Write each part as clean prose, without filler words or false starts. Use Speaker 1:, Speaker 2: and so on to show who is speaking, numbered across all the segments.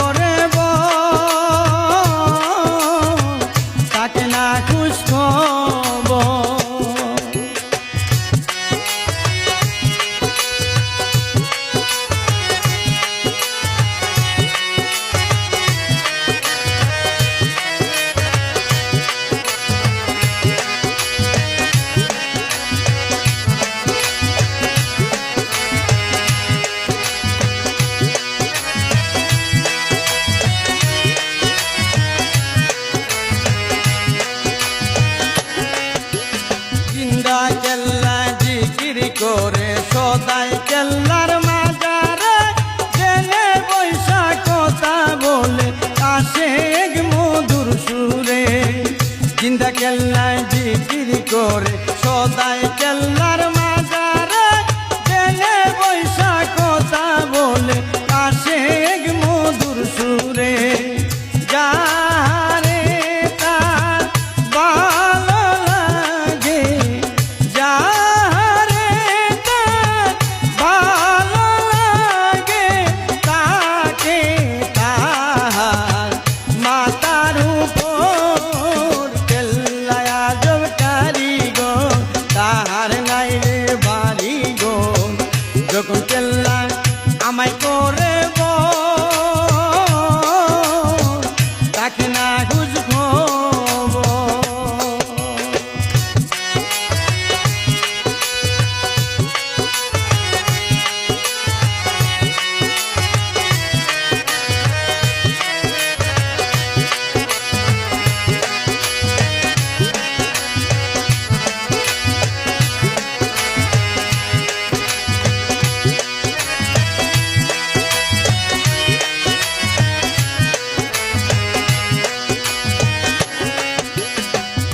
Speaker 1: করে তাকে না খুশ খবর। কেল্লা জিকির করে সদাই কেল্লার মাজারে জেনে বৈশা কথা বলে আসে মধুর সুরে। জিন্দা কেল্লা জিকির করে সদাই কেল্লার মাজারে জেনে বৈশা কথা বলে আসে মধুর সুরে। যারে তার ভালো লাগে, যারে তার ভালো লাগে, তাকে তাহার মাতার উপর কেল্লায় আজব কারিগর, তাহার নাই রে বাড়িঘর। যখন কেল্লা আমায় করে তাকে না খুঁজ খবর।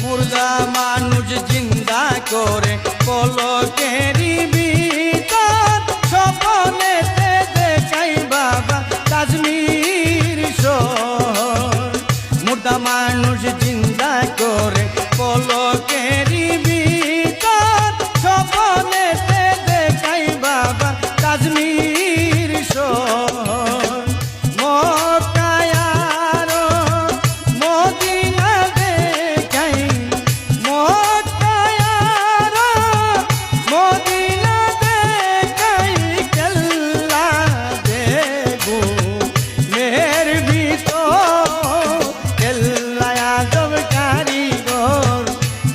Speaker 1: মুর্দা মানুষ জিন্দা করে পলকেরই ভিতর স্বপ্নেতে দেখাই বাবা কাশ্মীর শহর। মুর্দা মানুষ জিন্দা করে পলকেরই ভিতর স্বপ্নেতে দেখাই বাবা কাশ্মীর শহর। মক্কায় আর মদিনা দেখাই, মক্কায় আর মদিনা দেখাই, কেল্লা দেবো মেহের ভিতর কেল্লায় আজব কারিগর,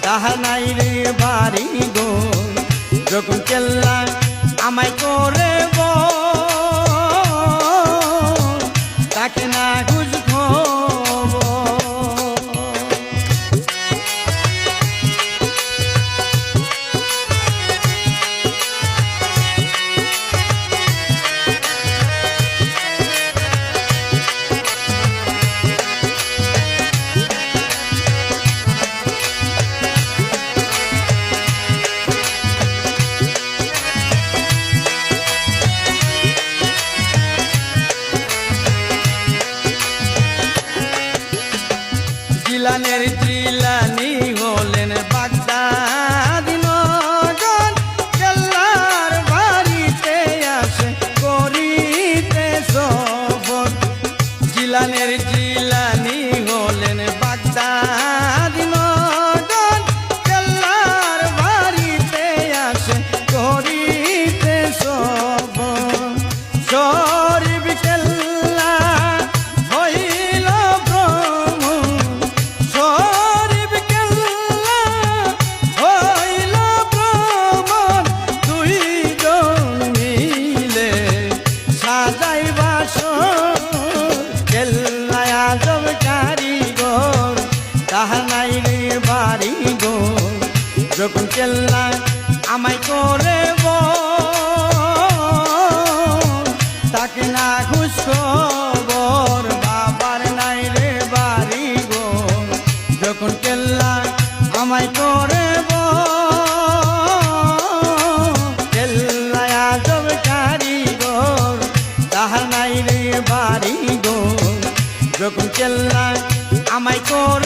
Speaker 1: তাহা নাই রে বাড়িঘর। যখন কেল্লা আমায় করে তাকে না খুঁজ খবর। জিলানের জিলানি হলেন বাগদাদি নগর, কেল্লার বাড়িতে আসে করিতে সফর। জিলানের জিলানি হলেন বাগদাদি নগর, কেল্লার বাড়িতে আসে করিতে সফর। শরীফ কেল্লা হইল ব্রহ্ম, শরীফ কেল্লা হইল ব্রহ্ম, দুইজন মিলে সাজাই বাসর। কেল্লায় আজব কারিগর, তাহা নাই রে বাড়িঘর। যখন কেল্লা আমায় করে তাকে না খুঁজ খবর, বাবার নাই রে বাড়িঘর। যখন কেল্লা আমায় করে কেল্লায় আজব কারিগর, তাহা নাই রে বাড়িঘর। যখন কেল্লা আমায় করে